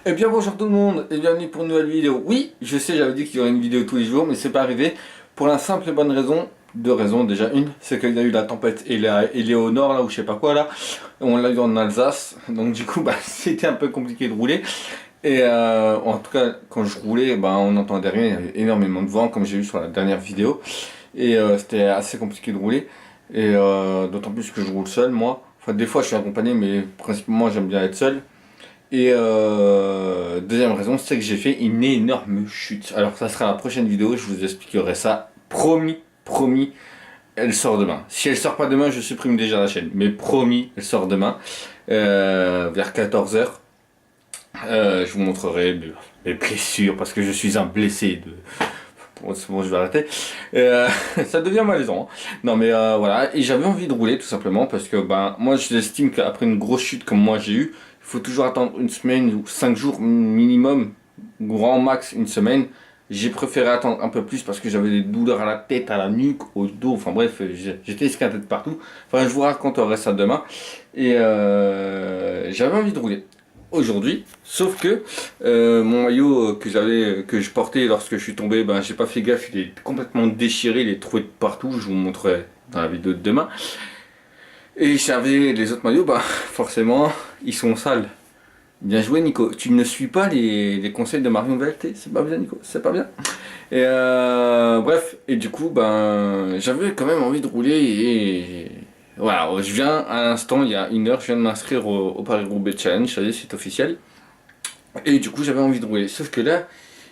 Eh bien bonjour tout le monde et bienvenue pour une nouvelle vidéo. Oui, je sais, j'avais dit qu'il y aurait une vidéo tous les jours, mais c'est pas arrivé pour la simple et bonne raison, deux raisons déjà. Une, c'est qu'il y a eu la tempête Éléonore là ou je sais pas quoi là, on l'a eu en Alsace, donc du coup c'était un peu compliqué de rouler. Et en tout cas quand je roulais, on n'entendait rien, il y avait énormément de vent comme j'ai vu sur la dernière vidéo. Et c'était assez compliqué de rouler. Et d'autant plus que je roule seul moi. Enfin des fois je suis accompagné mais principalement j'aime bien être seul. Et deuxième raison, c'est que j'ai fait une énorme chute. Alors ça sera la prochaine vidéo, je vous expliquerai ça. Promis, promis, elle sort demain. Si elle sort pas demain, je supprime déjà la chaîne. Mais promis, elle sort demain, vers 14 h. Je vous montrerai mes blessures, parce que je suis un blessé de... Bon, c'est bon, je vais arrêter. Ça devient malaisant. Hein. Non mais voilà, et j'avais envie de rouler tout simplement, parce que moi j'estime qu'après une grosse chute comme moi j'ai eu, il faut toujours attendre une semaine ou 5 jours minimum, grand max une semaine. J'ai préféré attendre un peu plus parce que j'avais des douleurs à la tête, à la nuque, au dos, enfin bref, j'étais esquinté de partout. Enfin je vous raconterai ça demain. Et j'avais envie de rouler aujourd'hui, sauf que mon maillot que je portais lorsque je suis tombé, j'ai pas fait gaffe, il est complètement déchiré, il est troué de partout, je vous montrerai dans la vidéo de demain. Et j'avais les autres maillots, forcément, ils sont sales. Bien joué Nico, tu ne suis pas les conseils de Marion Velté, c'est pas bien Nico, c'est pas bien. Et bref, et du coup, j'avais quand même envie de rouler et voilà, je viens à l'instant, il y a 1 heure, je viens de m'inscrire au Paris-Roubaix Challenge, ça y est, c'est officiel. Et du coup, j'avais envie de rouler, sauf que là,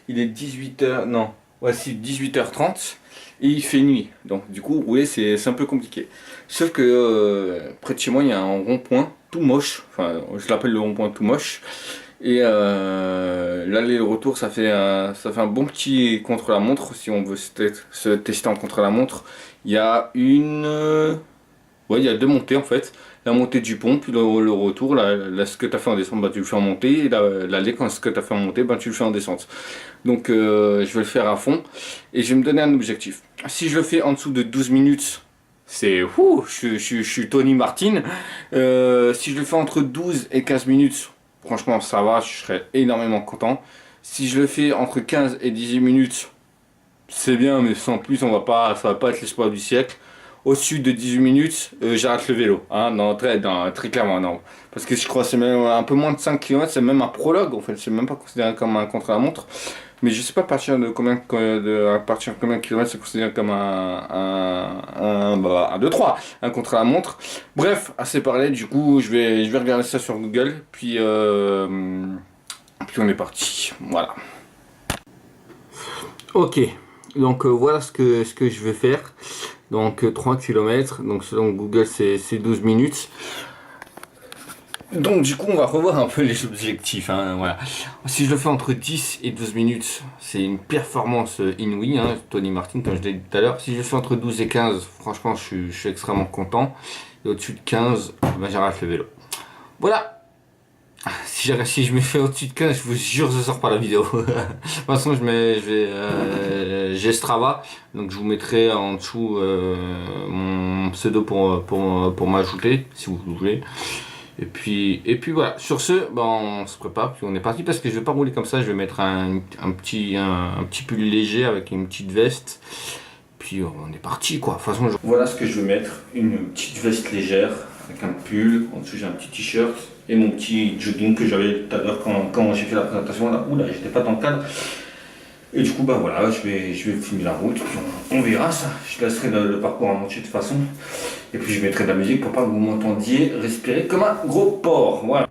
il est 18 h, non, voici 18 h 30. Et il fait nuit, donc du coup rouler c'est un peu compliqué. Sauf que près de chez moi il y a un rond-point tout moche, enfin je l'appelle le rond-point tout moche. Et l'aller et le retour ça fait un bon petit contre-la-montre si on veut se tester en contre-la-montre. Il y a il y a 2 montées en fait. La montée du pont, puis le retour, ce que tu as fait en descente, tu le fais en montée, et l'aller, ce que tu as fait en montée, tu le fais en descente. Donc je vais le faire à fond, et je vais me donner un objectif. Si je le fais en dessous de 12 minutes, c'est je suis Tony Martin. Si je le fais entre 12 et 15 minutes, franchement ça va, je serai énormément content. Si je le fais entre 15 et 18 minutes, c'est bien, mais sans plus, ça va pas être l'espoir du siècle. Au-dessus de 18 minutes, j'arrête le vélo. Hein, très clairement, non. Parce que je crois que c'est même un peu moins de 5 km, c'est même un prologue en fait, c'est même pas considéré comme un contre-la-montre. Mais je sais pas à partir de combien de kilomètres c'est considéré comme un 2-3, un contre-la-montre. Bref, assez parlé, du coup je vais regarder ça sur Google, puis on est parti. Voilà. Ok. Donc voilà ce que je vais faire. Donc 3 km, donc selon Google c'est 12 minutes. Donc du coup on va revoir un peu les objectifs. Hein, voilà. Si je le fais entre 10 et 12 minutes, c'est une performance inouïe, hein, Tony Martin comme je l'ai dit tout à l'heure. Si je le fais entre 12 et 15, franchement je suis extrêmement content. Et au-dessus de 15, j'arrête le vélo. Voilà. Si je me fais au-dessus de 15, je vous jure je sors pas la vidéo. De toute façon j'ai Strava, donc je vous mettrai en dessous mon pseudo pour m'ajouter si vous voulez. Et puis voilà, sur ce, on se prépare, puis on est parti parce que je vais pas rouler comme ça, je vais mettre un petit pull léger avec une petite veste. Puis on est parti quoi. De toute façon, voilà ce que je vais mettre, une petite veste légère avec un pull, en dessous j'ai un petit t-shirt et mon petit jogging que j'avais tout à l'heure quand j'ai fait la présentation là. Oula, j'étais pas dans le cadre. Et du coup voilà, je vais filmer la route, puis on verra ça. Je laisserai le parcours en entier de toute façon. Et puis je mettrai de la musique pour pas que vous m'entendiez respirer comme un gros porc. Voilà.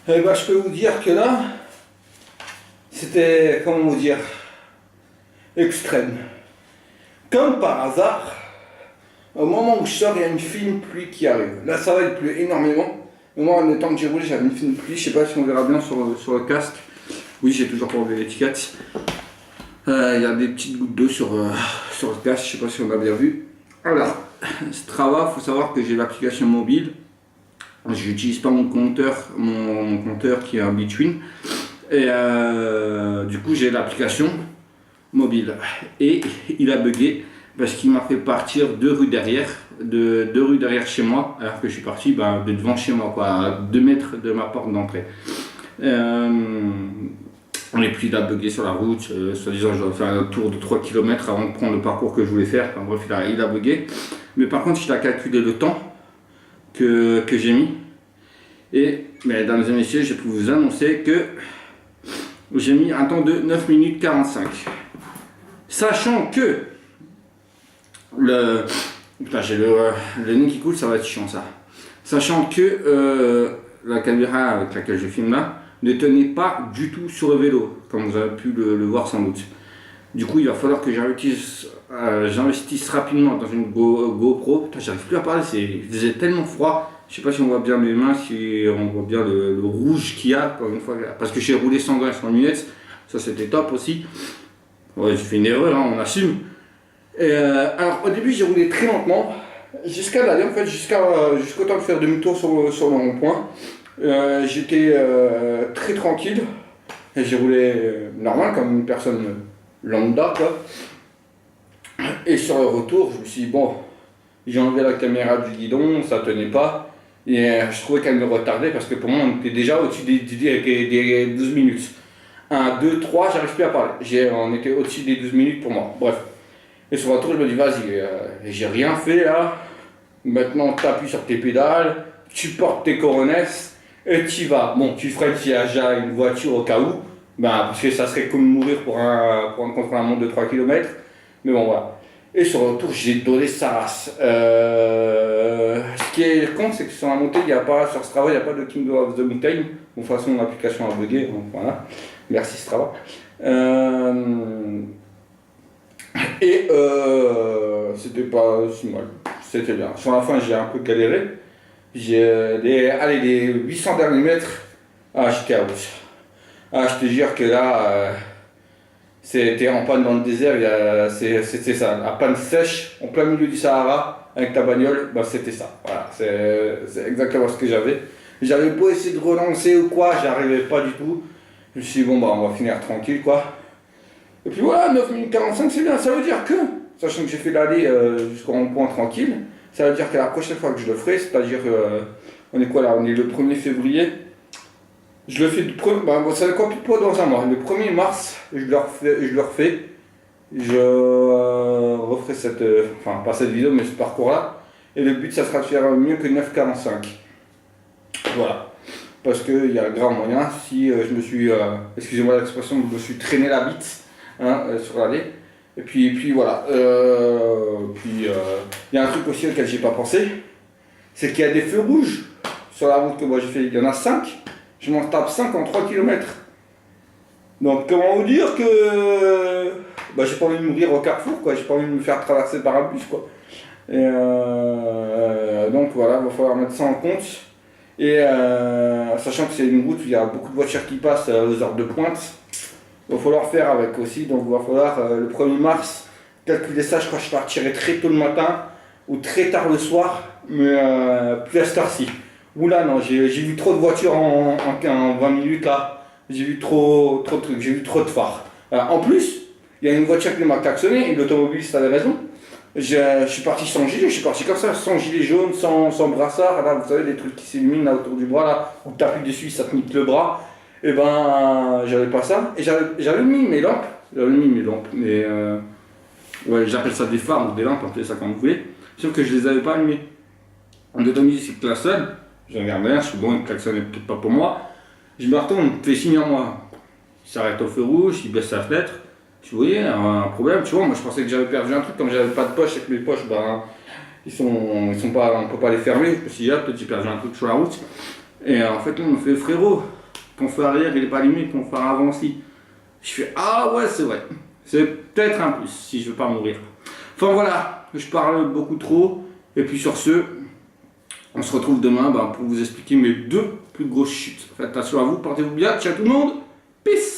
Eh ben, je peux vous dire que là, c'était, comment vous dire, extrême. Comme par hasard, au moment où je sors, il y a une fine pluie qui arrive. Là, ça va, il pleut énormément. Mais moi, le temps que j'ai roulé, j'avais une fine pluie. Je sais pas si on verra bien sur le casque. Oui, j'ai toujours pas enlevé l'étiquette. Il y a des petites gouttes d'eau sur le casque. Je sais pas si on a bien vu. Alors, Strava, il faut savoir que j'ai l'application mobile. Je n'utilise pas mon compteur qui est un Between. Et du coup, j'ai l'application mobile. Et il a bugué parce qu'il m'a fait partir deux rues derrière chez moi, alors que je suis parti de devant chez moi, quoi, à 2 mètres de ma porte d'entrée. Et puis il a bugué sur la route, soi-disant je dois faire un tour de 3 km avant de prendre le parcours que je voulais faire. Enfin, bref, il a bugué. Mais par contre, il a calculé le temps que j'ai mis. Et, mesdames et messieurs, je peux vous annoncer que j'ai mis un temps de 9 minutes 45. Sachant que putain, j'ai le nez qui coule, ça va être chiant ça. Sachant que la caméra avec laquelle je filme là ne tenait pas du tout sur le vélo, comme vous avez pu le voir sans doute. Du coup, il va falloir que j'investisse rapidement dans une GoPro. Putain, j'arrive plus à parler, il faisait tellement froid. Je sais pas si on voit bien mes mains, si on voit bien le rouge qu'il y a, encore une fois, parce que j'ai roulé sans gants et sans lunettes. Ça, c'était top aussi. Ouais, j'ai fait une erreur, hein, on assume. Alors, au début, j'ai roulé très lentement, jusqu'à d'aller, en fait, jusqu'au temps de faire demi-tour sur le rond-point. J'étais très tranquille, et j'ai roulé normal, comme une personne lambda, quoi. Et sur le retour, je me suis dit, bon, j'ai enlevé la caméra du guidon, ça tenait pas. Et je trouvais qu'elle me retardait parce que pour moi, on était déjà au-dessus des 12 minutes. 1, 2, 3, j'arrive plus à parler. On était au-dessus des 12 minutes pour moi. Bref. Et sur le retour, je me dis, vas-y, j'ai rien fait là. Maintenant, tu appuies sur tes pédales, tu portes tes coronesses et tu vas. Bon, tu freines s'il y a déjà une voiture au cas où. Parce que ça serait comme mourir pour un contre-la-montre de 3 km. Mais bon, voilà. Et sur le retour, j'ai donné sa race. Ce qui est con, c'est que sur la montée, sur Strava, il n'y a pas de King of the Mountain. De toute façon, l'application a bugué. Donc voilà. Merci Strava. C'était pas si mal. C'était bien. Sur la fin, j'ai un peu galéré. J'ai les 800 derniers mètres. Ah, j'étais à bout. Ah, je te jure que là. C'était en panne dans le désert, c'était ça, la panne sèche, en plein milieu du Sahara, avec ta bagnole, c'était ça. Voilà, c'est exactement ce que j'avais. J'avais beau essayer de relancer ou quoi, j'arrivais pas du tout. Je me suis dit, bon, on va finir tranquille, quoi. Et puis voilà, 9 minutes 45, c'est bien. Ça veut dire que, sachant que j'ai fait l'aller jusqu'au rond-point tranquille, ça veut dire que la prochaine fois que je le ferai, c'est-à-dire, on est quoi là, on est le 1er février. Je le fais ça ne complique pas dans un mois. Le 1er mars, je le refais. Je referai pas cette vidéo, mais ce parcours-là. Et le but, ça sera de faire mieux que 9,45. Voilà. Parce qu'il y a grave moyen, si je me suis, excusez-moi l'expression, je me suis traîné la bite sur l'allée. Et puis voilà. Il y a un truc aussi auquel j'ai pas pensé. C'est qu'il y a des feux rouges sur la route que moi j'ai fait. Il y en a 5. Je m'en tape 5 en 3 km. Donc comment vous dire que j'ai pas envie de mourir au carrefour, quoi. J'ai pas envie de me faire traverser par un bus, quoi. Et donc voilà, il va falloir mettre ça en compte. Et sachant que c'est une route où il y a beaucoup de voitures qui passent aux heures de pointe, il va falloir faire avec aussi. Donc il va falloir le 1er mars calculer ça. Je crois que je partirai très tôt le matin ou très tard le soir, mais plus à cette heure-ci. Oula non, j'ai vu trop de voitures en 20 minutes là, j'ai vu trop de trucs, j'ai vu trop de phares. En plus, il y a une voiture qui m'a klaxonné et l'automobiliste avait raison. Je suis parti sans gilet, je suis parti comme ça, sans gilet jaune, sans brassard, là vous savez des trucs qui s'illuminent là autour du bras là, où tu appuies dessus, ça te nique le bras. Et j'avais pas ça, et j'avais mis mes lampes, mais ouais, j'appelle ça des phares ou des lampes, appelez ça comme vous voulez, sauf que je les avais pas allumées. L'automobiliste il klaxonne. Je regarde rien, je suis bon, il klaxonne peut-être pas pour moi. Je me retourne, il me fait signe à moi. Il s'arrête au feu rouge, il baisse sa fenêtre. Je dis, vous voyez, un problème, tu vois, moi je pensais que j'avais perdu un truc, comme j'avais pas de poche et que mes poches, ils sont pas, on peut pas les fermer. Je me suis dit, peut-être j'ai perdu un truc sur la route. Et en fait, là, on me fait, frérot, ton feu arrière il est pas allumé, ton feu avant aussi. Je fais ah ouais c'est vrai, c'est peut-être un plus si je veux pas mourir. Enfin voilà, je parle beaucoup trop et puis sur ce, on se retrouve demain pour vous expliquer mes 2 plus grosses chutes. Faites attention à vous, portez-vous bien, ciao tout le monde, peace.